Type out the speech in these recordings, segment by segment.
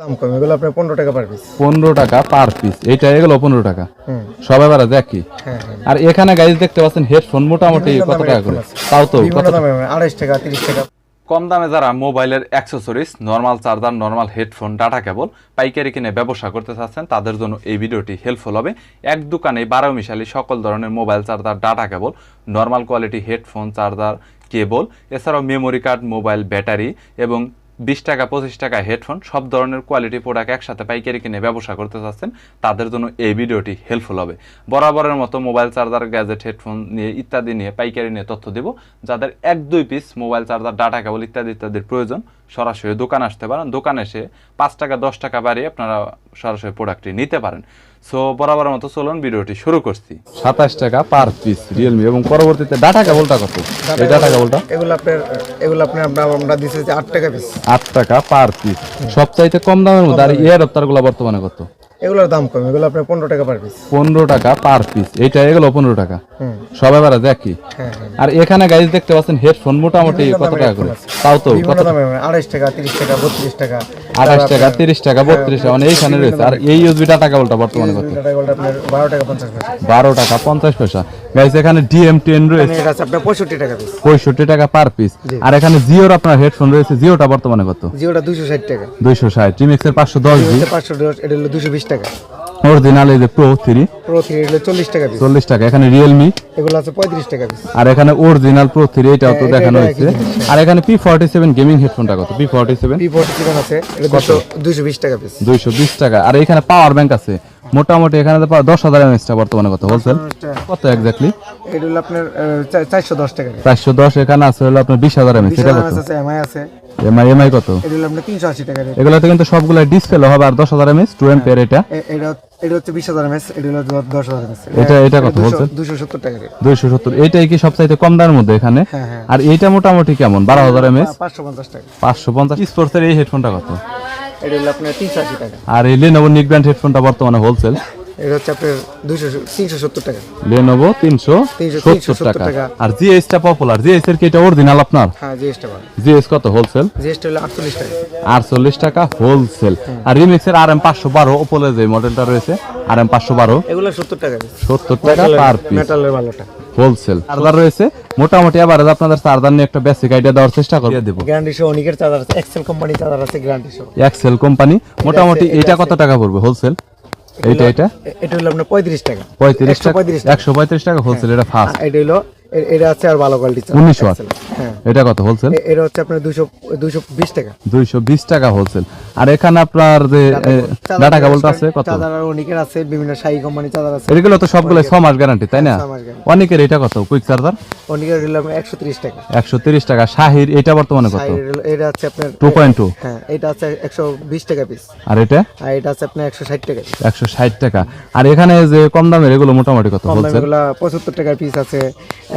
দাম কম, এগুলো আপনার 15 টাকা পার পিস। 15 টাকা পার পিস, এইটা এগুলো 15 টাকা। সব এবারে দেখি। হ্যাঁ। আর এখানে গাইজ দেখতে পাচ্ছেন হেডফোন মোটামুটি কত টাকা করে? তাও তো বিভিন্ন দামে 28 টাকা 30 টাকা। কম দামে যারা মোবাইলের accessories, normal charger, normal headphone, data cable পাইকারি কিনে ব্যবসা করতে চাচ্ছেন তাদের জন্য এই ভিডিওটি হেল্পফুল হবে। এক দোকানে 12 মিশালি সকল ধরনের mobile charger, data cable, normal quality headphone, charger, cable, এছাড়াও মেমোরি কার্ড, মোবাইল ব্যাটারি এবং 20 টাকা 25 টাকা হেডফোন, সব ধরনের কোয়ালিটি প্রোডাক্ট একসাথে পাইকারি কিনে ব্যবসা করতে চাচ্ছেন তাদের জন্য এই ভিডিওটি হেল্পফুল হবে। বরাবরের মতো মোবাইল চার্জার, গ্যাজেট, হেডফোন নিয়ে ইত্যাদি নিয়ে পাইকারি নিয়ে তথ্য দেব। যাদের 1-2 পিস মোবাইল চার্জার, ডাটা কেবল ইত্যাদির প্রয়োজন সরাসরি দোকানে আসতে পারেন। দোকানে এসে 5 টাকা 10 টাকা বাড়িয়ে আপনারা সরাসরি প্রোডাক্টটি নিতে পারেন। সো বরাবরের মতো চলুন ভিডিওটি শুরু করছি। 27 টাকা পার পিস রিয়েলমি, এবং পরবর্তীতে ডাটা কেবলটা কত? এই ডাটা কেবলটা এগুলো আপনার আমরা দিছি 8 টাকা পিস। 8 টাকা পার পিস, সবচাইতে কম দামের মধ্যে। আর এয়ার অফতারগুলো বর্তমানে কত? এগুলোর দাম কম, এগুলো আপনার 15 টাকা পার পিস। 15 টাকা পার পিস, এইটা এগুলো 15 টাকা। সব এবারে দেখি। আর এখানে গাইজ দেখতে পাচ্ছেন হেডফোন মোটামুটি কত টাকা করে? তাও তো বিভিন্ন দামে 28 টাকা 30 টাকা 32 টাকা। 28 টাকা 30 টাকা 32 টাকা, মানে এইখানে রয়েছে। আর এই ইউএসবি ডাটা কেবলটা বর্তমানে কত? টাকা কেবলটা আপনার 12 টাকা 50 পয়সা। 12 টাকা 50 পয়সা। গাইজ এখানে ডিএম10 রয়েছে, এটা আছে আপনার 65 টাকা পিস। 65 টাকা পার পিস। আর এখানে জিওর আপনার হেডফোন রয়েছে, জিওটা বর্তমানে কত? জিওটা 260 টাকা। 260। রিমিক্সের 510 জি, 510, এটা হলো 220 টাকা। অরিজিনাল এই যে প্রো 3 হলো 40 টাকা পিস। 40 টাকা। এখানে রিয়েলমি, এগুলো আছে 35 টাকা পিস। আর এখানে অরিজিনাল প্রো 3, এটাও তো দেখানো হয়েছে। আর এখানে P47 গেমিং হেডফোনটা কত? P47 আছে, এটা 220 টাকা পিস। 220 টাকা। আর এখানে পাওয়ার ব্যাংক আছে মোটামুটি, এখানে তো 10,000 mAh টা বর্তমানে কত হোলসেল? কত এক্স্যাক্টলি? এটা হলো আপনার 410 টাকা। 410। এখানে আছে হলো আপনার 20,000 mAh, এটা কত? আছে এমআই আছে। এমআই কত? এটা হলো আপনার 380 টাকা। এগুলাতে কিন্তু সবগুলা ডিসপ্লে হবে। আর 10,000 mAh 2 এম্পিয়ার। এটা হচ্ছে 20,000 mAh, এটা হলো 10,000 mAh। এটা কত হোলসেল? 270 টাকা। 270। এইটাই কি সবচাইতে কম দামের মধ্যে এখানে? হ্যাঁ। আর এইটা মোটামুটি কেমন? 12,000 mAh 550 টাকা। 550। স্পোর্টসের এই হেডফোনটা কত? এটা হলো আপনার 380 টাকা। আর এই Lenovo নিক ব্র্যান্ড হেডফোনটা বর্তমানে হোলসেল? এটা হচ্ছে আপনার 370 টাকা। Lenovo 370 টাকা। আর জিএস টা পপুলার, জিএস এর কি এটা অরিজিনাল আপনার? হ্যাঁ, জিএসটা ভালো। জিএস কত হোলসেল? জিএসটা হলো 48 টাকা। 48 টাকা হোলসেল। আর রিমিক্সের RM 512 ওপোলে যে মডেলটা রয়েছে RM 512, এগুলো 70 টাকা পিস। 70 টাকা পার পিস, মেটালের ভালোটা হোলসেল। চার্জার রয়েছে মোটামুটি। এবারে আপনাদের চার্জার নিয়ে একটা বেসিক আইডিয়া দেওয়ার চেষ্টা করব। দেব গ্যারান্টি সহ অনেকের চার্জার আছে, এক্সেল কোম্পানি চার্জার আছে গ্যারান্টি সহ। এক্সেল কোম্পানি মোটামুটি। এটা কত টাকা পড়বে হোলসেল? এটা এটা হলো আপনার 35 টাকা। 35 টাকা 135 টাকা হোলসেল। এটা ফার্স্ট। এটা আছে আর ভালো কোয়ালিটি 19 ওয়াট। হ্যাঁ, এটা কত হোলসেল? এটা হচ্ছে আপনার 220 টাকা। 220 টাকা হোলসেল। আর এখানে আপনার যে ডাটা কেবলটা আছে কত? চার্জার অনেকের আছে, বিভিন্ন শাই কোম্পানি চার্জার আছে। এগুলো তো সবগুলো 6 মাস গ্যারান্টি, তাই না? অনেকের এটা কত কুইক চার্জার? অনেকের হলো আপনার 130 টাকা। 130 টাকা। শাহির এটা বর্তমানে কত? এটা আছে আপনার 2.2। হ্যাঁ, এটা আছে 120 টাকা পিস। আর এটা আছে আপনার 160 টাকা। 160 টাকা। আর এখানে যে কম দামের এগুলো মোটামুটি কত হোলসেল? এগুলো 75 টাকা পিস আছে,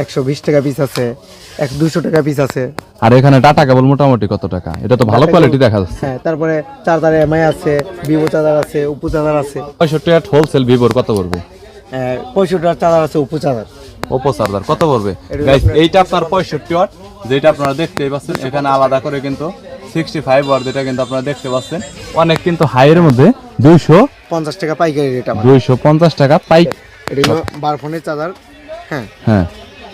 120 টাকা পিস আছে, 200 টাকা পিস আছে। আর এখানে ডাটা কেবল মোটামুটি কত টাকা? এটা তো ভালো কোয়ালিটি দেখা যাচ্ছে। হ্যাঁ, তারপরে চার্জার এমআই আছে, ভিভো চার্জার আছে, ওপো চার্জার আছে। 65 ওয়াট হোলসেল। ভিভোর কত পড়বে? 65 ওয়াট চার্জার আছে, ওপো চার্জার। ওপো চার্জার কত পড়বে? গাইস এইটা আপনার 65 ওয়াট, যেটা আপনারা দেখতেই পাচ্ছেন। এখানে আলাদা করে কিন্তু 65 ওয়াট, যেটা কিন্তু আপনারা দেখতে পাচ্ছেন। অনেক কিন্তু হাইয়ের মধ্যে 250 টাকা পাইকারি রেট। 250 টাকা পাইক। এটা হলো 12 ফোনের চার্জার। হ্যাঁ,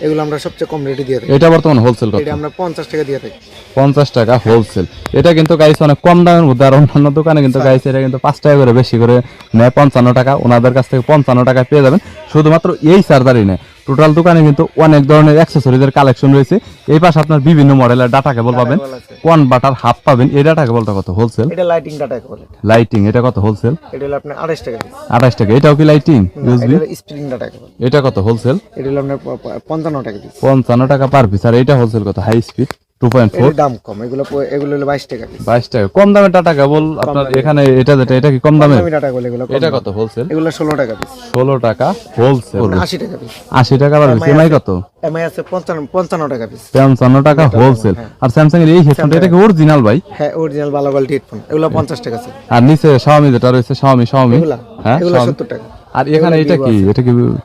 এগুলো আমরা সবচেয়ে কম রেটে দিয়ে থাকি। এটা বর্তমান হোলসেল কত? এটা আমরা 50 টাকা দিয়ে থাকি। 50 টাকা হোলসেল। এটা কিন্তু গাইস অনেক কম দামের মধ্যে। আর অন্যান্য দোকানে কিন্তু গাইস এটা কিন্তু 5 টাকা করে বেশি করে নেয়, 55 টাকা। ওনাদের কাছ থেকে 55 টাকা পেয়ে যাবেন। শুধুমাত্র এই চার্জারই নেয়, টোটাল দোকানে কিন্তু অনেক ধরনের অ্যাকসেসরিজের কালেকশন রয়েছে। এই পাশে আপনার বিভিন্ন মডেলের ডাটা কেবল পাবেন, কনভার্টার হাফ পাবেন। এই ডাটা কেবলটা কত হোলসেল? এটা লাইটিং ডাটা কেবল। লাইটিং এটা কত হোলসেল? এটা হলো আপনার 28 টাকা। 28 টাকা। এটাও কি লাইটিং ইউএসবি? এটা স্প্রিং ডাটা কেবল। এটা কত হোলসেল? এটা হলো আপনার 55 টাকা পিস। 55 টাকা পার পিস। আর এটা হোলসেল কত? High speed 2.4। দাম কম, এগুলো হলো 22 টাকা পিস। 22 টাকা। কম দামের ডাটা কেবল আপনার এখানে এটা যেটা, এটা কি কম দামে? ডাটা কেবল এগুলো। এটা কত হোলসেল? এগুলো 16 টাকা পিস। 16 টাকা হোলসেল। 80 টাকা পিস। 80 টাকা পার পিস। এমআই কত? এমআই আছে 55 টাকা পিস। 55 টাকা হোলসেল। আর স্যামসাং এর এই হেডফোনটা, এটা কি অরিজিনাল ভাই? হ্যাঁ, অরিজিনাল ভালো কোয়ালিটি হেডফোন। এগুলো 50 টাকা আছে। আর নিচে Xiaomi যেটা রয়েছে, Xiaomi হ্যাঁ, এগুলো 70 টাকা। আর এখানে এটা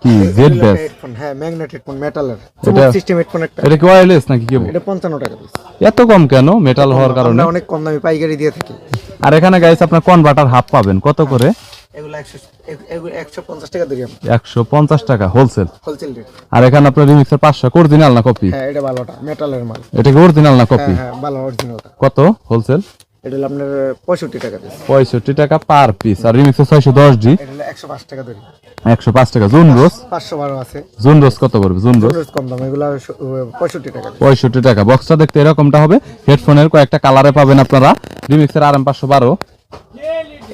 কি জেড বেস? হেডফোন, হ্যাঁ, ম্যাগনেট হেডফোন, মেটালের এটা সিস্টেম হেডফোন একটা। এটা কি ওয়্যারলেস নাকি কেবল? এটা 55 টাকা পিস। এত কম কেন? মেটাল হওয়ার কারণে আমরা অনেক কম দামে পাইকারি দিয়ে থাকি। আর এখানে গাইস আপনার কনভার্টার হাফ পাবেন কত করে? এগুলো 150 টাকা ধরি আমরা। 150 টাকা হোলসেল। Wholesale rate. আর এখানে আপনার রিমিক্সার 500 অরিজিনাল না কপি? হ্যাঁ এটা ভালোটা, মেটালের মাল। এটা কি অরিজিনাল না কপি? হ্যাঁ ভালো অরিজিনালটা। কত হোলসেল? এটা হলো আপনার 65 টাকা পিস। 65 টাকা পার পিস। আর রিমিক্সার 610 জি এটা হলো 105 টাকা ধরি। 105 টাকা। জুন রোজ 512 আছে। জুন রোজ কত পড়বে? জুন রোজ রোজ কম দাম, এগুলো 65 টাকা। 65 টাকা। বক্সটা দেখতে এরকমটা হবে। হেডফোনের কয়েকটা কালারে পাবেন আপনারা। রিমিক্সের RM 512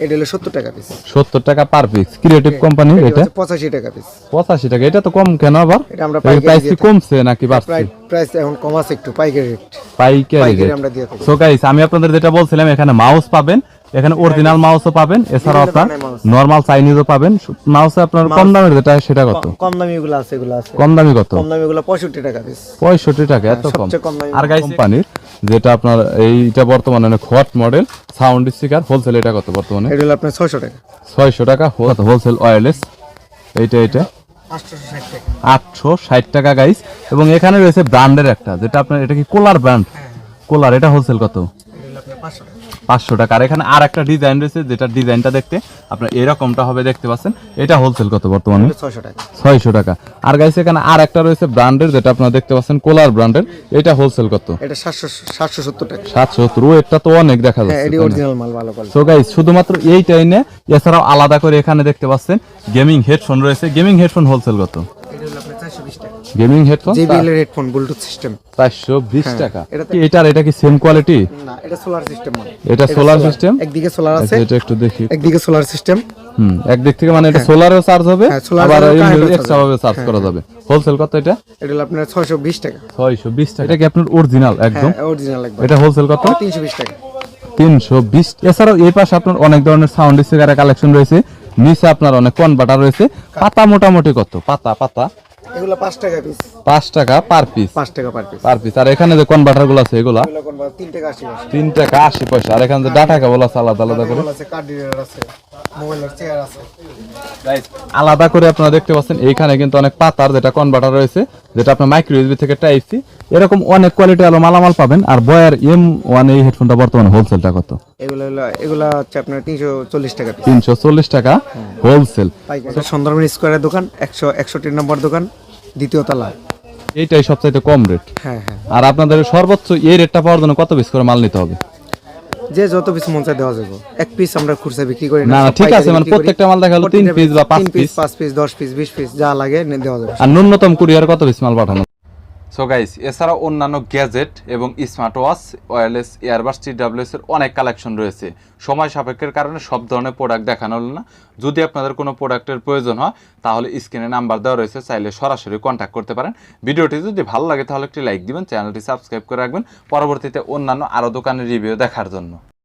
এটা হলো 70 টাকা পিস। 70 টাকা পার পিস। ক্রিয়েটিভ কোম্পানি এটা 85 টাকা পিস। 85 টাকা। এটা তো কম কেন আবার? এটা আমরা প্রাইস কি কমছে নাকি বাড়ছে? প্রাইস এখন কম আছে একটু, পাইকারি রেট। পাইকারি রেট আমরা দিয়ে থাকি। সো গাইস আমি আপনাদের যেটা বলছিলাম, এখানে মাউস পাবেন, এখানে অরিজিনাল মাউসও পাবেন, এছাড়াও আপনার নরমাল চাইনিজও পাবেন। মাউসে আপনার কম দামের যেটা সেটা কত? কম দামি এগুলো আছে, এগুলো আছে। কম দামি কত? কম দামি এগুলো 65 টাকা পিস। 65 টাকা, এত কম। সবচেয়ে কম দামি আর গাইস কোম্পানির যেটা আপনার এইটা বর্তমানে অনেক hot model sound speaker wholesale, এটা কত বর্তমানে? এটা হলো আপনার 600 টাকা। 600 টাকা হোলসেল ওয়্যারলেস। এটা 860 টাকা। 860 টাকা গাইস। এবং এখানে রয়েছে ব্র্যান্ডের একটা, যেটা আপনার এটা কি কোলার ব্র্যান্ড? কোলার, এটা হোলসেল কত? এটা হলো আপনার 500 টাকা। 500 টাকা। আর এখানে আর একটা ডিজাইন রয়েছে, যেটা ডিজাইনটা দেখতে আপনার এরকমটা হবে, দেখতে পাচ্ছেন। এটা হোলসেল কত বর্তমানে? 600 টাকা। 600 টাকা। আর গাইস এখানে আর একটা রয়েছে ব্র্যান্ডের, যেটা আপনারা দেখতে পাচ্ছেন কোলার ব্র্যান্ডের। এটা হোলসেল কত? এটা 770 টাকা। 770। এটা তো অনেক দেখা হ্যাঁ যাচ্ছে। এটা অরিজিনাল মাল, ভালো কোয়ালিটি। সো গাইস শুধুমাত্র এইটাই না, এছাড়াও আলাদা করে এখানে দেখতে পাচ্ছেন গেমিং হেডফোন রয়েছে। গেমিং হেডফোন হোলসেল কত? এটা হলো আপনার 420 টাকা। গেমিং হেডফোন JBL এর হেডফোন ব্লুটুথ সিস্টেম 420 টাকা। এটাতে- এটা কি সেম কোয়ালিটি? না, এটা সোলার সিস্টেম মাল। এটা সোলার সিস্টেম। একদিকে সোলার আছে, এটা একটু দেখি। একদিকে সোলার সিস্টেম। একদিক থেকে মানে এটা সোলারেও চার্জ হবে, হ্যাঁ, solar আবার এর current ও এক্সট্রা ভাবে চার্জ করা যাবে। হোলসেল কত এটা? এটা হলো আপনার 620 টাকা। 620 টাকা। এটা কি আপনার অরিজিনাল একদম? হ্যাঁ অরিজিনাল একবার। এটা হোলসেল কত? 320 টাকা। 320। এছাড়াও এই পাশে আপনার অনেক ধরনের সাউন্ড স্পিকারের কালেকশন রয়েছে। নিচে আপনার অনেক কনভার্টার রয়েছে। পাতা মোটামুটি কত? পাতা এগুলো 5 টাকা পিস। 5 টাকা পার পিস। 5 টাকা পার পিস। Per piece. আর এখানে যে কনভার্টার গুলো আছে এগুলা এগুলো কোন 3 টাকা 80 পয়সা। 3 টাকা 80 পয়সা। আর এখানে যে ডাটা কেবল আছে আলাদা আলাদা করে, মোবাইল আছে, কার্ড রিডার আছে, মোবাইলের চেয়ার আছে। আলাদা করে আপনারা দেখতে পাচ্ছেন। এইখানে কিন্তু অনেক পাতার যেটা কনভার্টার রয়েছে, যেটা আপনার মাইক্রো ইউএসবি থেকে টাইপ সি, এরকম অনেক কোয়ালিটি আলো মালামাল পাবেন। আর বয়ার M1 এই হেডফোনটা বর্তমানে হোলসেলটা কত? এগুলো হচ্ছে আপনার 340 টাকা পিস। 340 টাকা হোলসেল। সুন্দরবন স্কয়ারের দোকান, 161 নম্বর দোকান, দ্বিতীয় তলা। এইটাই সবচাইতে কম রেট। হ্যাঁ। আর আপনাদের সর্বোচ্চ এই রেটটা পাওয়ার জন্য কত পিস করে মাল নিতে হবে? যে যত পিস মন চায় দেওয়া যাবে। এক পিস আমরা খুচরা বিক্রি করি না, সব ঠিক আছে, পাইকারি মানে বিক্রি করি। প্রত্যেকটা মাল দেখা গেলো 3 পিস বা 5 পিস। 5 পিস, 10 পিস, 20 পিস, যা লাগে দেওয়া যাবে। আর ন্যূনতম কুরিয়ার কত পিস মাল পাঠানো? সো গাইস এছাড়াও অন্যান্য গ্যাজেট এবং smart watch, wireless earbuds, TWS এর অনেক কালেকশন রয়েছে। সময় সাপেক্ষের কারণে সব ধরনের প্রোডাক্ট দেখানো হলো না। যদি আপনাদের কোনো প্রোডাক্টের প্রয়োজন হয় তাহলে স্ক্রিনে নাম্বার দেওয়া রয়েছে, চাইলে সরাসরি কন্ট্যাক্ট করতে পারেন। ভিডিওটি যদি ভালো লাগে তাহলে একটি লাইক দিবেন, চ্যানেলটি সাবস্ক্রাইব করে রাখবেন পরবর্তীতে অন্যান্য আরও দোকানের রিভিউ দেখার জন্য।